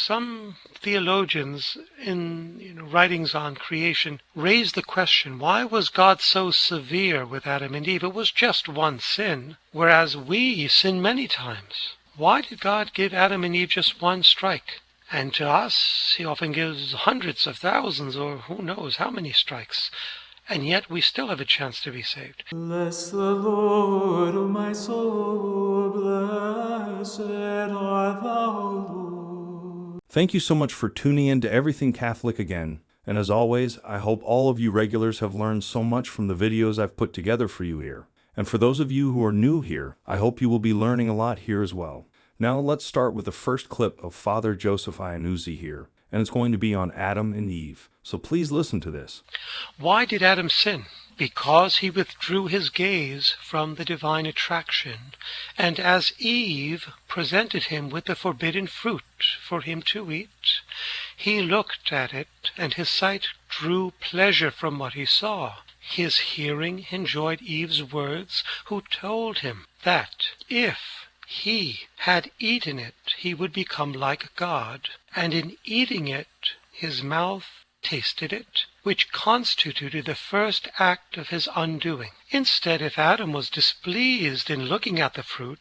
Some theologians in writings on creation raise the question, why was God so severe with Adam and Eve? It was just one sin, whereas we sin many times. Why did God give Adam and Eve just one strike? And to us, he often gives hundreds of thousands, or who knows how many strikes. And yet we still have a chance to be saved. Bless the Lord, O my soul, blessed art thou, Lord. Thank you so much for tuning in to Everything Catholic again. And as always, I hope all of you regulars have learned so much from the videos I've put together for you here. And for those of you who are new here, I hope you will be learning a lot here as well. Now let's start with the first clip of Father Joseph Iannuzzi here, and it's going to be on Adam and Eve. So please listen to this. Why did Adam sin? Because he withdrew his gaze from the divine attraction, and as Eve presented him with the forbidden fruit for him to eat, he looked at it, and his sight drew pleasure from what he saw. His hearing enjoyed Eve's words, who told him that if he had eaten it, he would become like God, and in eating it, his mouth tasted it, which constituted the first act of his undoing. Instead, if Adam was displeased in looking at the fruit,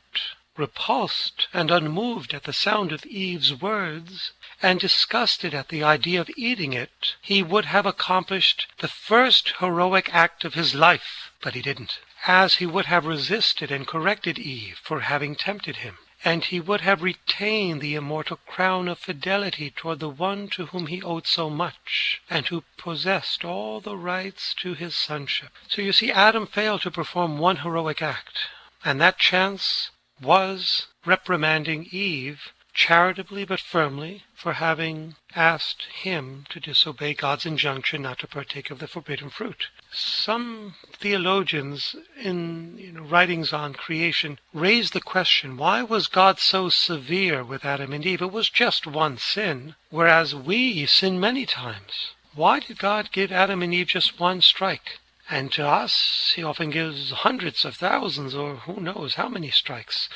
repulsed and unmoved at the sound of Eve's words, and disgusted at the idea of eating it, he would have accomplished the first heroic act of his life, but he didn't, as he would have resisted and corrected Eve for having tempted him, and he would have retained the immortal crown of fidelity toward the one to whom he owed so much, and who possessed all the rights to his sonship. So you see, Adam failed to perform one heroic act, and that chance was reprimanding Eve charitably but firmly for having asked him to disobey God's injunction not to partake of the forbidden fruit. Some theologians in writings on creation raise the question, why was God so severe with Adam and Eve? It was just one sin, whereas we sin many times. Why did God give Adam and Eve just one strike? And to us, he often gives hundreds of thousands, or who knows how many strikes.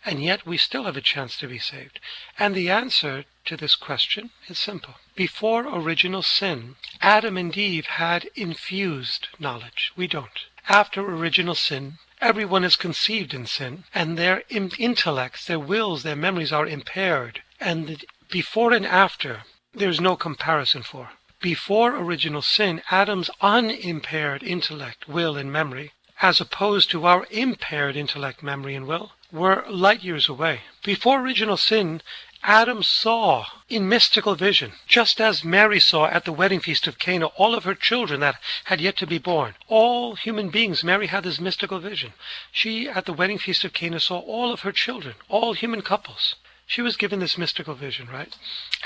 And yet we still have a chance to be saved. And the answer to this question is simple. Before original sin, Adam and Eve had infused knowledge. We don't. After original sin, everyone is conceived in sin, and their intellects, their wills, their memories are impaired. And before and after, there's no comparison for. Before original sin, Adam's unimpaired intellect, will, and memory, as opposed to our impaired intellect, memory, and will, were light years away. Before original sin, Adam saw in mystical vision, just as Mary saw at the wedding feast of Cana, all of her children that had yet to be born. All human beings, Mary had this mystical vision. She, at the wedding feast of Cana, saw all of her children, all human couples. She was given this mystical vision, right?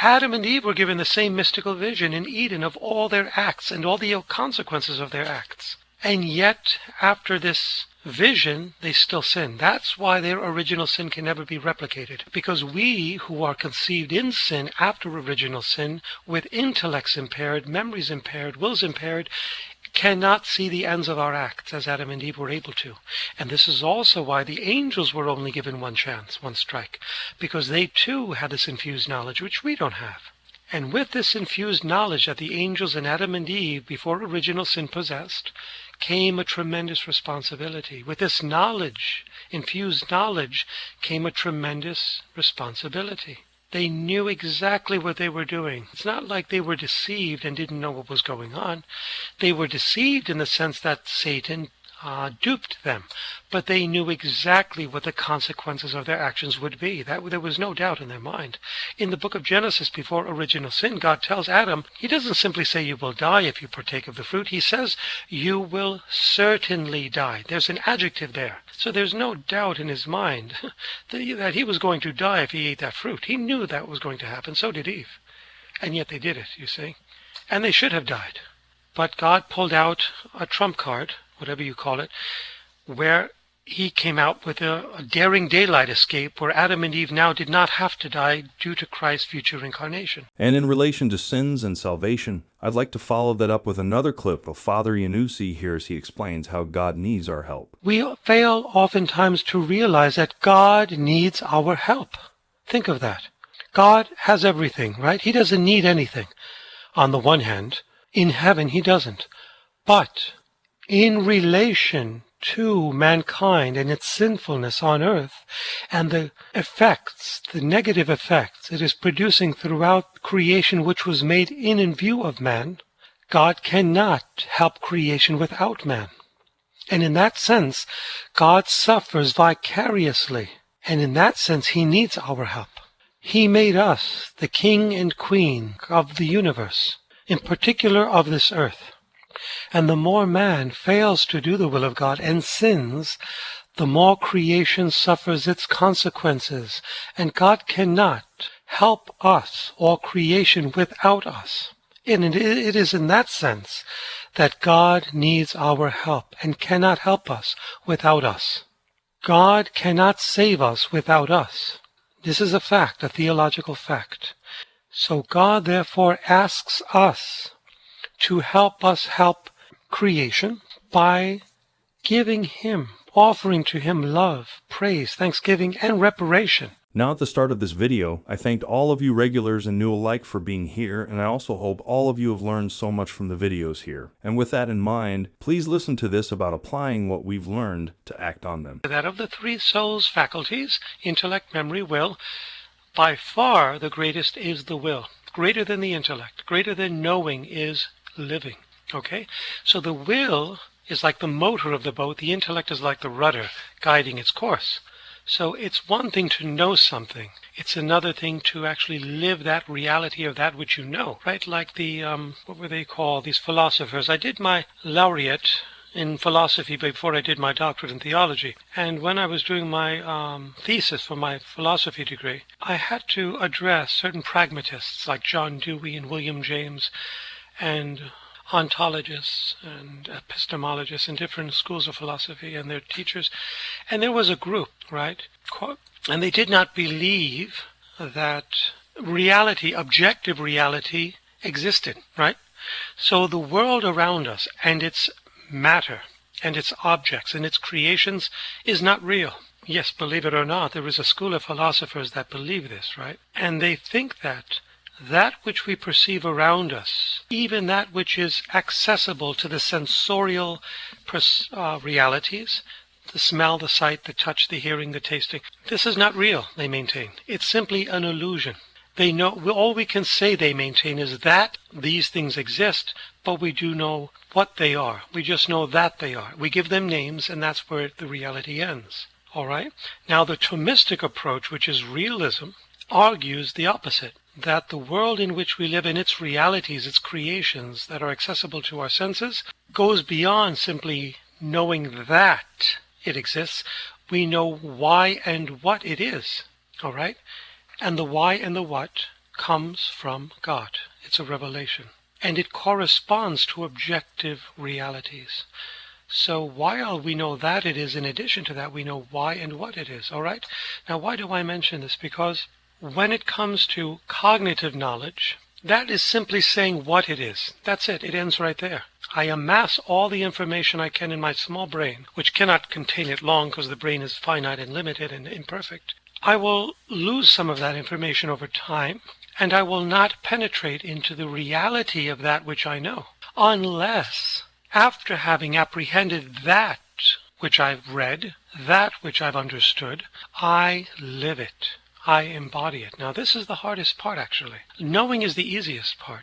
Adam and Eve were given the same mystical vision in Eden of all their acts and all the consequences of their acts. And yet, after this vision, they still sin. That's why their original sin can never be replicated. Because we, who are conceived in sin after original sin, with intellects impaired, memories impaired, wills impaired, cannot see the ends of our acts as Adam and Eve were able to. And this is also why the angels were only given one chance, one strike, because they too had this infused knowledge, which we don't have. And with this infused knowledge that the angels and Adam and Eve, before original sin, possessed, came a tremendous responsibility. With this knowledge, infused knowledge, came a tremendous responsibility. They knew exactly what they were doing. It's not like they were deceived and didn't know what was going on. They were deceived in the sense that Satan duped them, but they knew exactly what the consequences of their actions would be. There was no doubt in their mind. In the book of Genesis, before original sin, God tells Adam, he doesn't simply say you will die if you partake of the fruit. He says you will certainly die. There's an adjective there. So there's no doubt in his mind that he was going to die if he ate that fruit. He knew that was going to happen. So did Eve. And yet they did it, you see. And they should have died. But God pulled out a trump card, whatever you call it, where he came out with a daring daylight escape where Adam and Eve now did not have to die due to Christ's future incarnation. And in relation to sins and salvation, I'd like to follow that up with another clip of Father Iannuzzi here as he explains how God needs our help. We fail oftentimes to realize that God needs our help. Think of that. God has everything, right? He doesn't need anything. On the one hand, in heaven he doesn't. But in relation to mankind and its sinfulness on earth and the effects, the negative effects it is producing throughout creation which was made in and view of man, God cannot help creation without man. And in that sense, God suffers vicariously. And in that sense, he needs our help. He made us the king and queen of the universe, in particular of this earth. And the more man fails to do the will of God and sins, the more creation suffers its consequences. And God cannot help us or creation without us. And it is in that sense that God needs our help and cannot help us without us. God cannot save us without us. This is a fact, a theological fact. So God therefore asks us to help us help creation by giving him, offering to him love, praise, thanksgiving, and reparation. Now at the start of this video, I thanked all of you regulars and new alike for being here, and I also hope all of you have learned so much from the videos here. And with that in mind, please listen to this about applying what we've learned to act on them. That of the three soul's faculties, intellect, memory, will, by far the greatest is the will. Greater than the intellect, greater than knowing is living. Okay? So the will is like the motor of the boat, the intellect is like the rudder guiding its course. So it's one thing to know something. It's another thing to actually live that reality of that which you know, right? Like the, what were they called, these philosophers. I did my laureate in philosophy before I did my doctorate in theology. And when I was doing my thesis for my philosophy degree, I had to address certain pragmatists like John Dewey and William James and ontologists and epistemologists in different schools of philosophy and their teachers. And there was a group, right? And they did not believe that reality, objective reality, existed, right? So the world around us and its matter and its objects and its creations is not real. Yes, believe it or not, there is a school of philosophers that believe this, right? And they think that which we perceive around us, even that which is accessible to the sensorial realities, the smell, the sight, the touch, the hearing, the tasting, this is not real, they maintain. It's simply an illusion. They know, all we can say, they maintain, is that these things exist, but we do know what they are. We just know that they are. We give them names, and that's where the reality ends. All right? Now, the Thomistic approach, which is realism, argues the opposite, that the world in which we live and its realities, its creations that are accessible to our senses, goes beyond simply knowing that it exists. We know why and what it is. All right? And the why and the what comes from God. It's a revelation. And it corresponds to objective realities. So while we know that it is, in addition to that, we know why and what it is. All right? Now, why do I mention this? Because when it comes to cognitive knowledge, that is simply saying what it is. That's it. It ends right there. I amass all the information I can in my small brain, which cannot contain it long because the brain is finite and limited and imperfect. I will lose some of that information over time, and I will not penetrate into the reality of that which I know, unless, after having apprehended that which I've read, that which I've understood, I live it. I embody it. Now, this is the hardest part, actually. Knowing is the easiest part.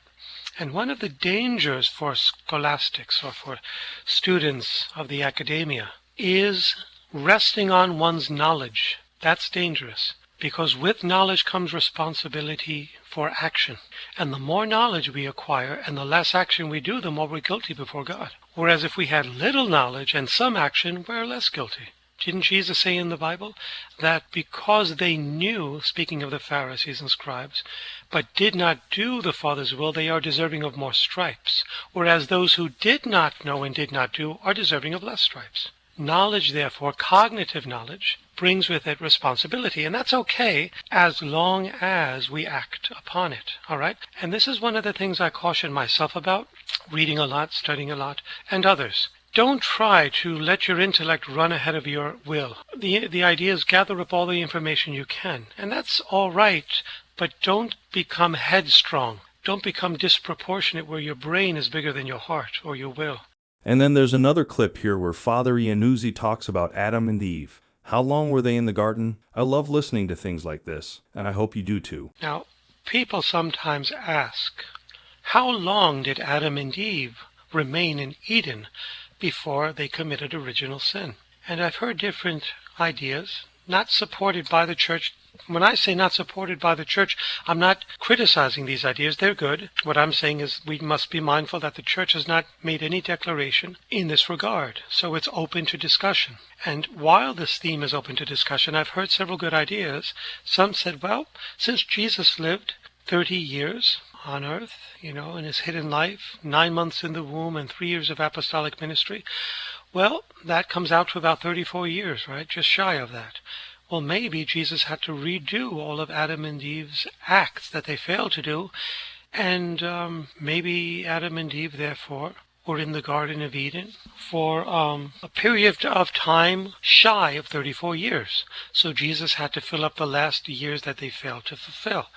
And one of the dangers for scholastics or for students of the academia is resting on one's knowledge. That's dangerous, because with knowledge comes responsibility for action. And the more knowledge we acquire and the less action we do, the more we're guilty before God. Whereas if we had little knowledge and some action, we're less guilty. Didn't Jesus say in the Bible that because they knew, speaking of the Pharisees and scribes, but did not do the Father's will, they are deserving of more stripes, whereas those who did not know and did not do are deserving of less stripes. Knowledge, therefore, cognitive knowledge, brings with it responsibility, and that's okay as long as we act upon it, all right? And this is one of the things I caution myself about, reading a lot, studying a lot, and others. Don't try to let your intellect run ahead of your will. The idea is gather up all the information you can, and that's all right, But don't become headstrong. Don't become disproportionate where your brain is bigger than your heart or your will. And then there's another clip here where Father Iannuzzi talks about Adam and Eve. How long were they in the garden? I love listening to things like this, and I hope you do too. Now, people sometimes ask, how long did Adam and Eve remain in Eden before they committed original sin? And I've heard different ideas, not supported by the church. When I say not supported by the church, I'm not criticizing these ideas. They're good. What I'm saying is we must be mindful that the church has not made any declaration in this regard. So it's open to discussion. And while this theme is open to discussion, I've heard several good ideas. Some said, well, since Jesus lived 30 years on earth, in his hidden life, 9 months in the womb and 3 years of apostolic ministry, well, that comes out to about 34 years, right? Just shy of that. Well, maybe Jesus had to redo all of Adam and Eve's acts that they failed to do, and maybe Adam and Eve, therefore, were in the Garden of Eden for a period of time shy of 34 years. So Jesus had to fill up the last years that they failed to fulfill.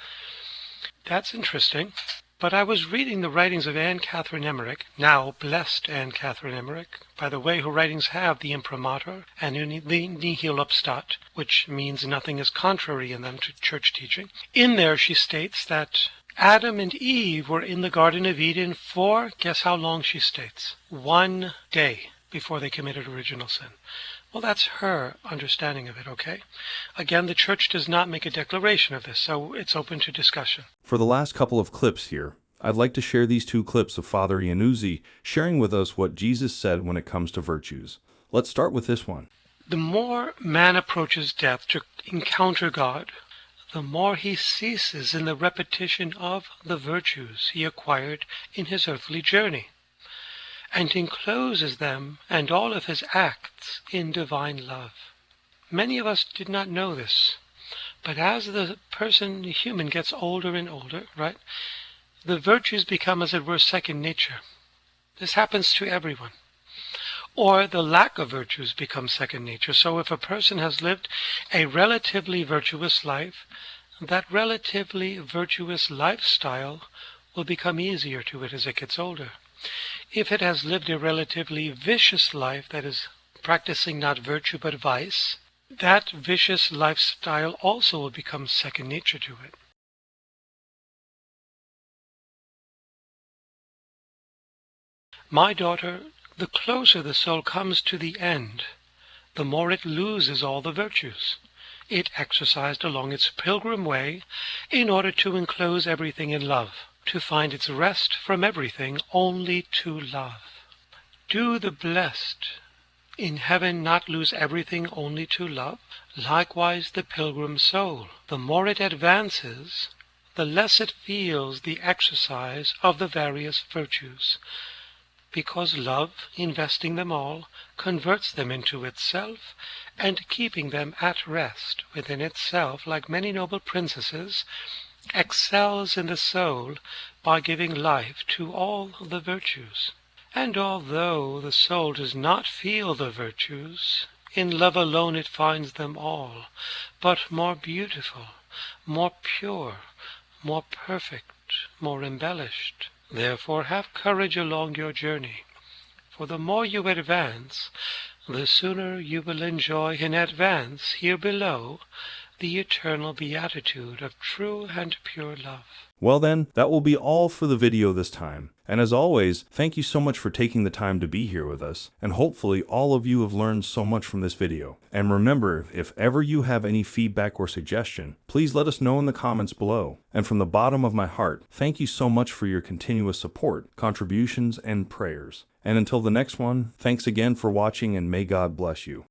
That's interesting. But I was reading the writings of Anne Catherine Emmerich, now blessed Anne Catherine Emmerich, by the way, her writings have the imprimatur and the nihil obstat, which means nothing is contrary in them to church teaching. In there she states that Adam and Eve were in the Garden of Eden for, guess how long she states? 1 day before they committed original sin. Well, that's her understanding of it, okay? Again, the church does not make a declaration of this, so it's open to discussion. For the last couple of clips here, I'd like to share these 2 clips of Father Iannuzzi sharing with us what Jesus said when it comes to virtues. Let's start with this one. The more man approaches death to encounter God, the more he ceases in the repetition of the virtues he acquired in his earthly journey, and encloses them and all of his acts in divine love. Many of us did not know this, but as the human gets older and older, right, the virtues become, as it were, second nature. This happens to everyone. Or the lack of virtues becomes second nature. So if a person has lived a relatively virtuous life, that relatively virtuous lifestyle will become easier to it as it gets older. If it has lived a relatively vicious life, that is, practicing not virtue but vice, that vicious lifestyle also will become second nature to it. My daughter, the closer the soul comes to the end, the more it loses all the virtues it exercised along its pilgrim way in order to enclose everything in love, to find its rest from everything only to love. Do the blessed in heaven not lose everything only to love? Likewise the pilgrim soul, the more it advances, the less it feels the exercise of the various virtues, because love, investing them all, converts them into itself, and keeping them at rest within itself, like many noble princesses, excels in the soul by giving life to all the virtues. And although the soul does not feel the virtues, in love alone it finds them all, but more beautiful, more pure, more perfect, more embellished. Therefore have courage along your journey, for the more you advance, the sooner you will enjoy in advance here below the eternal beatitude of true and pure love. Well then, that will be all for the video this time. And as always, thank you so much for taking the time to be here with us. And hopefully all of you have learned so much from this video. And remember, if ever you have any feedback or suggestion, please let us know in the comments below. And from the bottom of my heart, thank you so much for your continuous support, contributions, and prayers. And until the next one, thanks again for watching and may God bless you.